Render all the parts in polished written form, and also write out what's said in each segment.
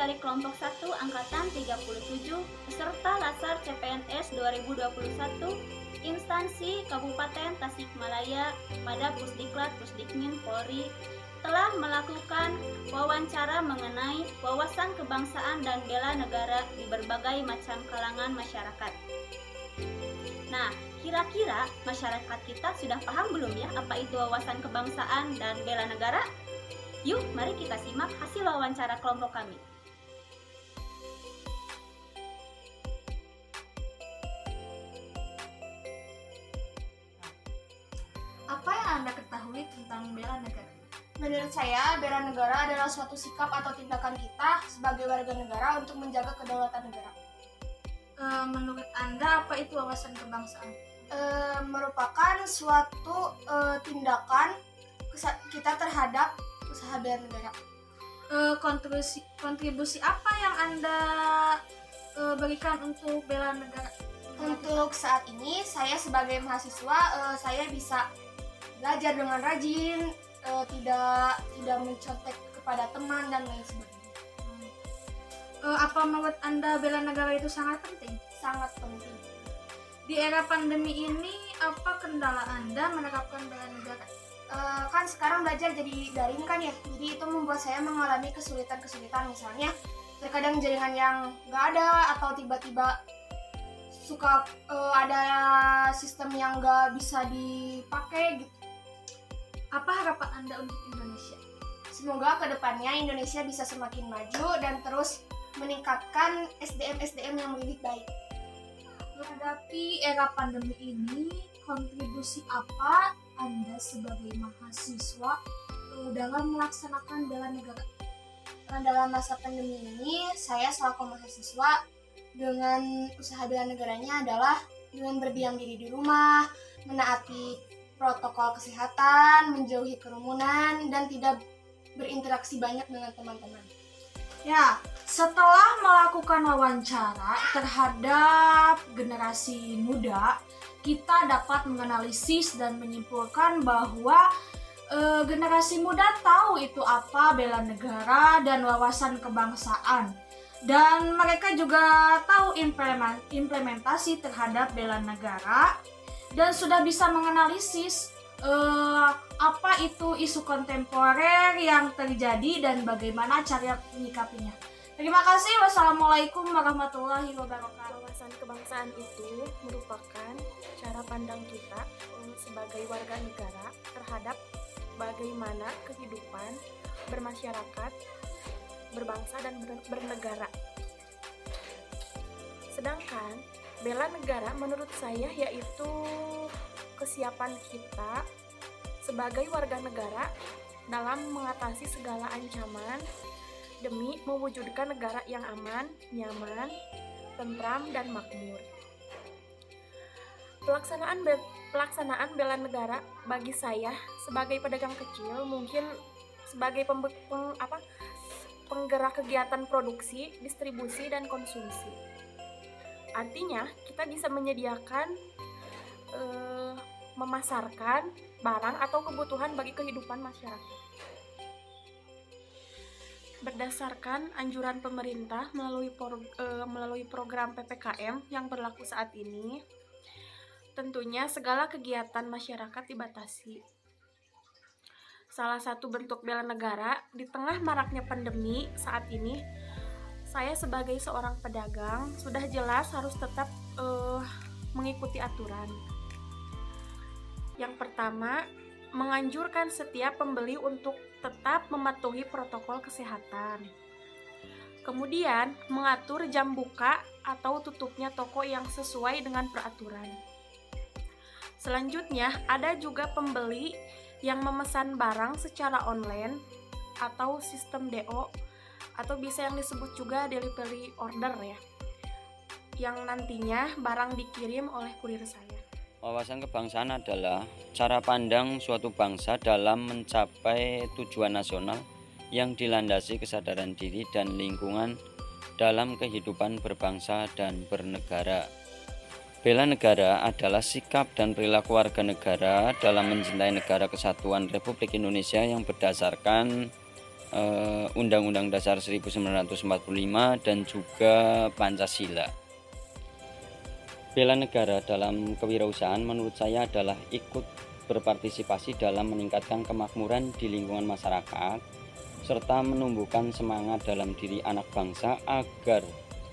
dari kelompok 1 Angkatan 37 peserta Latsar CPNS 2021 instansi Kabupaten Tasikmalaya pada Pusdiklat Pusdikmin Polri telah melakukan wawancara mengenai wawasan kebangsaan dan bela negara di berbagai macam kalangan masyarakat. Nah, kira-kira masyarakat kita sudah paham belum ya apa itu wawasan kebangsaan dan bela negara? Yuk, mari kita simak hasil wawancara kelompok kami. Apa yang Anda ketahui tentang bela negara? Menurut saya, bela negara adalah suatu sikap atau tindakan kita sebagai warga negara untuk menjaga kedaulatan negara. Menurut Anda, apa itu wawasan kebangsaan? Merupakan suatu tindakan kita terhadap usaha bela negara. Kontribusi apa yang Anda berikan untuk bela negara? Untuk saat ini, saya sebagai mahasiswa, saya bisa belajar dengan rajin, tidak mencontek kepada teman dan lain sebagainya. Apa menurut Anda bela negara itu sangat penting? Sangat penting. Di era pandemi ini, apa kendala Anda menerapkan bela negara? Kan sekarang belajar jadi daring kan ya, jadi itu membuat saya mengalami kesulitan-kesulitan, misalnya terkadang jaringan yang nggak ada atau tiba-tiba suka ada sistem yang nggak bisa dipakai gitu. Apa harapan Anda untuk Indonesia? Semoga kedepannya Indonesia bisa semakin maju dan terus meningkatkan SDM yang lebih baik. Menghadapi era pandemi ini, kontribusi apa Anda sebagai mahasiswa dalam melaksanakan bela negara? Dalam masa pandemi ini, saya selaku mahasiswa dengan usaha bela negaranya adalah dengan berdiam diri di rumah, menaati protokol kesehatan, menjauhi kerumunan, dan tidak berinteraksi banyak dengan teman-teman. Ya, setelah melakukan wawancara terhadap generasi muda, kita dapat menganalisis dan menyimpulkan bahwa generasi muda tahu itu apa bela negara dan wawasan kebangsaan. Dan mereka juga tahu implementasi terhadap bela negara dan sudah bisa menganalisis apa itu isu kontemporer yang terjadi dan bagaimana cara menyikapinya. Terima kasih. Wassalamualaikum warahmatullahi wabarakatuh. Wawasan kebangsaan itu merupakan cara pandang kita sebagai warga negara terhadap bagaimana kehidupan bermasyarakat, berbangsa, dan bernegara. Sedangkan bela negara menurut saya yaitu kesiapan kita sebagai warga negara dalam mengatasi segala ancaman demi mewujudkan negara yang aman, nyaman, tentram, dan makmur. Pelaksanaan bela negara bagi saya sebagai pedagang kecil mungkin sebagai penggerak kegiatan produksi, distribusi, dan konsumsi. Artinya kita bisa menyediakan memasarkan barang atau kebutuhan bagi kehidupan masyarakat. Berdasarkan anjuran pemerintah melalui program PPKM yang berlaku saat ini, tentunya segala kegiatan masyarakat dibatasi. Salah satu bentuk bela negara di tengah maraknya pandemi saat ini, saya sebagai seorang pedagang sudah jelas harus tetap mengikuti aturan. Yang pertama, menganjurkan setiap pembeli untuk tetap mematuhi protokol kesehatan. Kemudian, mengatur jam buka atau tutupnya toko yang sesuai dengan peraturan. Selanjutnya, ada juga pembeli yang memesan barang secara online atau sistem DO atau bisa yang disebut juga delivery order ya, yang nantinya barang dikirim oleh kurir saya. Wawasan kebangsaan adalah cara pandang suatu bangsa dalam mencapai tujuan nasional yang dilandasi kesadaran diri dan lingkungan dalam kehidupan berbangsa dan bernegara. Bela negara adalah sikap dan perilaku warga negara dalam mencintai negara kesatuan Republik Indonesia yang berdasarkan Undang-Undang Dasar 1945 dan juga Pancasila. Bela negara dalam kewirausahaan menurut saya adalah ikut berpartisipasi dalam meningkatkan kemakmuran di lingkungan masyarakat serta menumbuhkan semangat dalam diri anak bangsa agar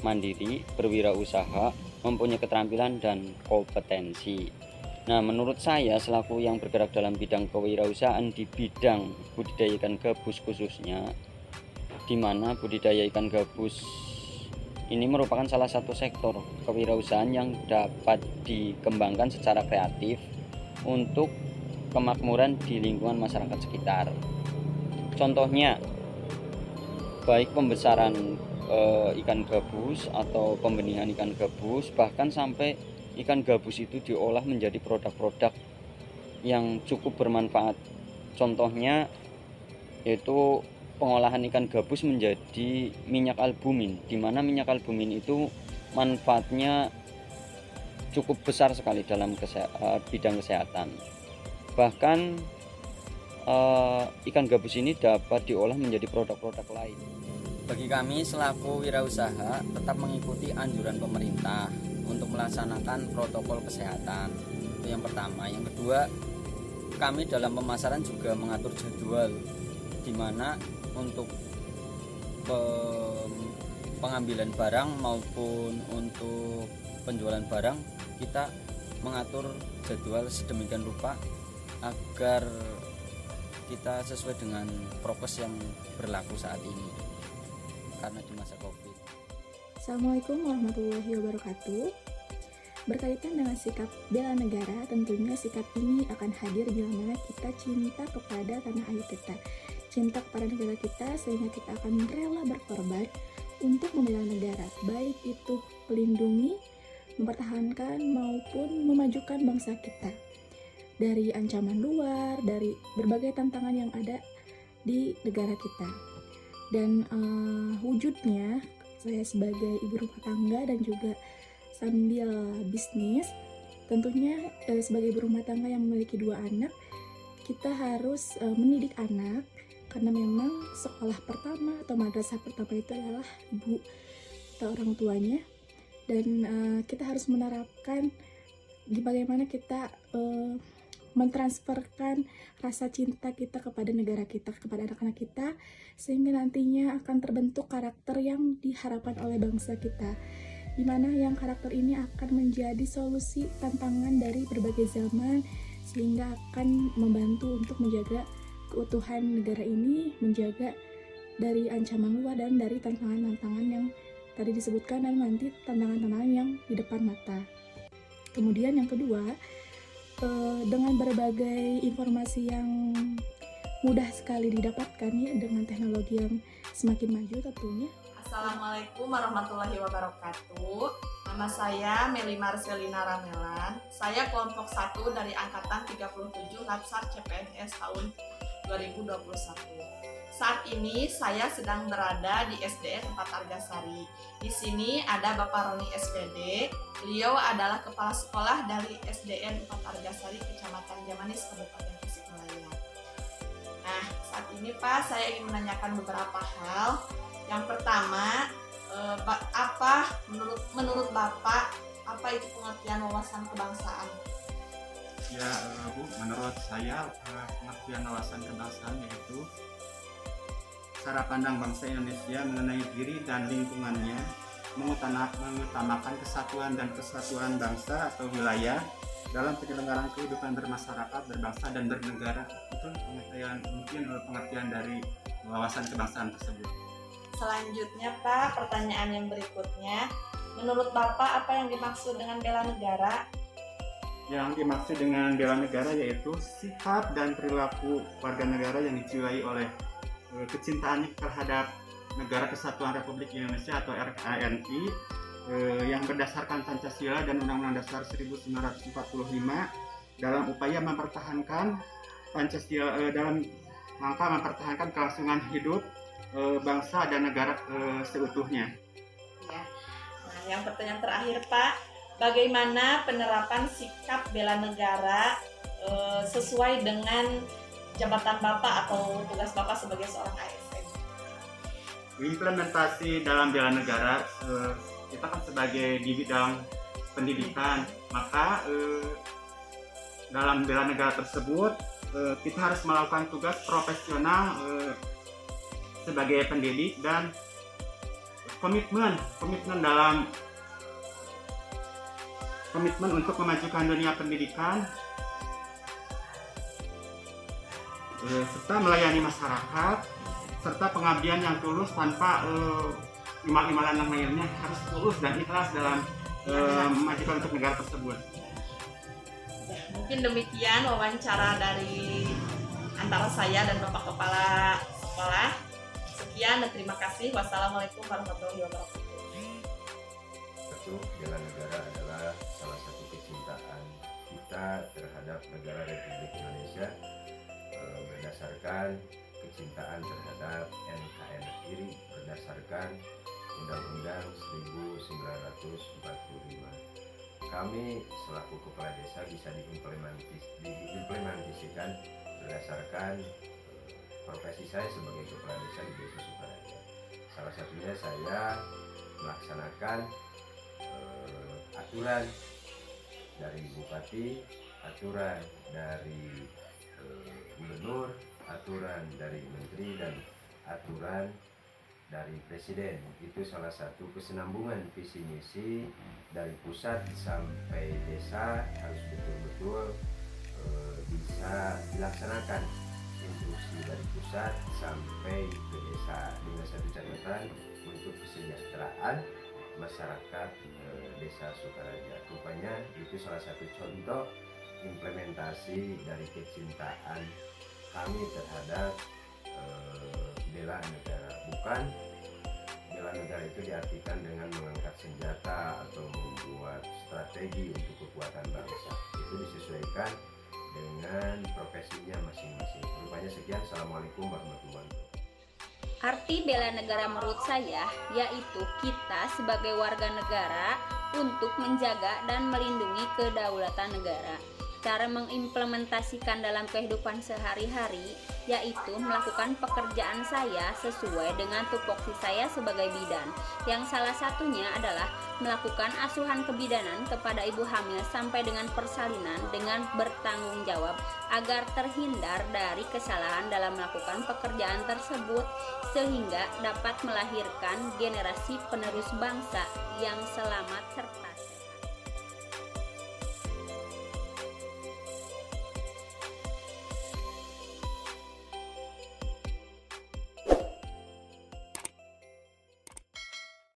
mandiri, berwirausaha, mempunyai keterampilan dan kompetensi. Nah, menurut saya selaku yang bergerak dalam bidang kewirausahaan di bidang budidaya ikan gabus khususnya, di mana budidaya ikan gabus ini merupakan salah satu sektor kewirausahaan yang dapat dikembangkan secara kreatif untuk kemakmuran di lingkungan masyarakat sekitar. Contohnya, baik pembesaran ikan gabus atau pembenihan ikan gabus, bahkan sampai ikan gabus itu diolah menjadi produk-produk yang cukup bermanfaat. Contohnya yaitu pengolahan ikan gabus menjadi minyak albumin, di mana minyak albumin itu manfaatnya cukup besar sekali dalam bidang kesehatan. Bahkan ikan gabus ini dapat diolah menjadi produk-produk lain. Bagi kami selaku wirausaha tetap mengikuti anjuran pemerintah untuk melaksanakan protokol kesehatan. Itu yang pertama. Yang kedua, kami dalam pemasaran juga mengatur jadwal, di mana untuk pengambilan barang maupun untuk penjualan barang kita mengatur jadwal sedemikian rupa agar kita sesuai dengan prokes yang berlaku saat ini karena di masa Covid. Assalamualaikum warahmatullahi wabarakatuh. Berkaitan dengan sikap bela negara, tentunya sikap ini akan hadir bila mana kita cinta kepada tanah air kita, cinta kepada negara kita, sehingga kita akan rela berkorban untuk membela negara, baik itu melindungi, mempertahankan maupun memajukan bangsa kita dari ancaman luar, dari berbagai tantangan yang ada di negara kita. Dan wujudnya saya sebagai ibu rumah tangga dan juga sambil bisnis, tentunya sebagai ibu rumah tangga yang memiliki 2 anak, kita harus mendidik anak, karena memang sekolah pertama atau madrasah pertama itu adalah ibu atau orang tuanya. Dan kita harus menerapkan bagaimana kita mentransferkan rasa cinta kita kepada negara kita, kepada anak-anak kita, sehingga nantinya akan terbentuk karakter yang diharapkan oleh bangsa kita, di mana yang karakter ini akan menjadi solusi tantangan dari berbagai zaman, sehingga akan membantu untuk menjaga keutuhan negara ini, menjaga dari ancaman luar dan dari tantangan-tantangan yang tadi disebutkan, dan nanti tantangan-tantangan yang di depan mata. Kemudian yang kedua, dengan berbagai informasi yang mudah sekali didapatkan ya, dengan teknologi yang semakin maju tentunya. Assalamualaikum warahmatullahi wabarakatuh. Nama saya Meli Marcelina Ramelan. Saya kelompok 1 dari angkatan 37 Latsar CPNS tahun 2021. Saat ini saya sedang berada di SDN 4 Argasari. Di sini ada Bapak Roni SPD. Beliau adalah kepala sekolah dari SDN 4 Argasari, Kecamatan Jamanis, Kabupaten Tasikmalaya. Nah, saat ini Pak, saya ingin menanyakan beberapa hal. Yang pertama, menurut Bapak, apa itu pengertian wawasan kebangsaan? Ya, Bu, menurut saya pengertian wawasan kebangsaan yaitu cara pandang bangsa Indonesia mengenai diri dan lingkungannya, mengutamakan kesatuan dan kesatuan bangsa atau wilayah dalam penyelenggaraan kehidupan bermasyarakat, berbangsa dan bernegara. Itu pengertian dari wawasan kebangsaan tersebut. Selanjutnya Pak, pertanyaan yang berikutnya, menurut Bapak apa yang dimaksud dengan bela negara? Yang dimaksud dengan bela negara yaitu sikap dan perilaku warga negara yang dijiwai oleh kecintaan terhadap Negara Kesatuan Republik Indonesia atau RKNI yang berdasarkan Pancasila dan Undang-Undang Dasar 1945 dalam upaya mempertahankan Pancasila, dalam rangka mempertahankan kelangsungan hidup bangsa dan negara seutuhnya. Ya. Nah, yang pertanyaan terakhir Pak, bagaimana penerapan sikap bela negara sesuai dengan jabatan Bapak atau tugas Bapak sebagai seorang ASN? implementasi dalam bela negara, kita kan sebagai di bidang pendidikan, maka dalam bela negara tersebut kita harus melakukan tugas profesional sebagai pendidik dan komitmen untuk memajukan dunia pendidikan serta melayani masyarakat serta pengabdian yang tulus tanpa imal-imalan yang lainnya, harus tulus dan ikhlas dalam memajukan untuk negara tersebut. Mungkin demikian wawancara dari antara saya dan Bapak Kepala Sekolah. Sekian dan terima kasih. Wassalamualaikum warahmatullahi wabarakatuh. Bela negara adalah salah satu kecintaan kita terhadap negara Republik Indonesia berdasarkan kecintaan terhadap NKRI berdasarkan Undang-Undang 1945. Kami selaku kepala desa bisa diimplementasikan berdasarkan profesi saya sebagai kepala desa di Desa Sukaraja. Salah satunya saya melaksanakan aturan dari bupati, aturan dari gubernur, aturan dari menteri, dan aturan dari presiden. Itu salah satu kesinambungan visi misi dari pusat sampai desa harus betul-betul bisa dilaksanakan. Instruksi dari pusat sampai ke desa dengan satu catatan untuk kesejahteraan masyarakat Desa Sukaraja. Rupanya itu salah satu contoh implementasi dari kecintaan kami terhadap bela negara. Bukan bela negara itu diartikan dengan mengangkat senjata atau membuat strategi untuk kekuatan bangsa. Itu disesuaikan dengan profesinya masing-masing. Rupanya sekian. Assalamualaikum warahmatullahi wabarakatuh. Arti bela negara menurut saya yaitu kita sebagai warga negara untuk menjaga dan melindungi kedaulatan negara. Cara mengimplementasikan dalam kehidupan sehari-hari yaitu melakukan pekerjaan saya sesuai dengan tupoksi saya sebagai bidan, yang salah satunya adalah melakukan asuhan kebidanan kepada ibu hamil sampai dengan persalinan dengan bertanggung jawab agar terhindar dari kesalahan dalam melakukan pekerjaan tersebut sehingga dapat melahirkan generasi penerus bangsa yang selamat serta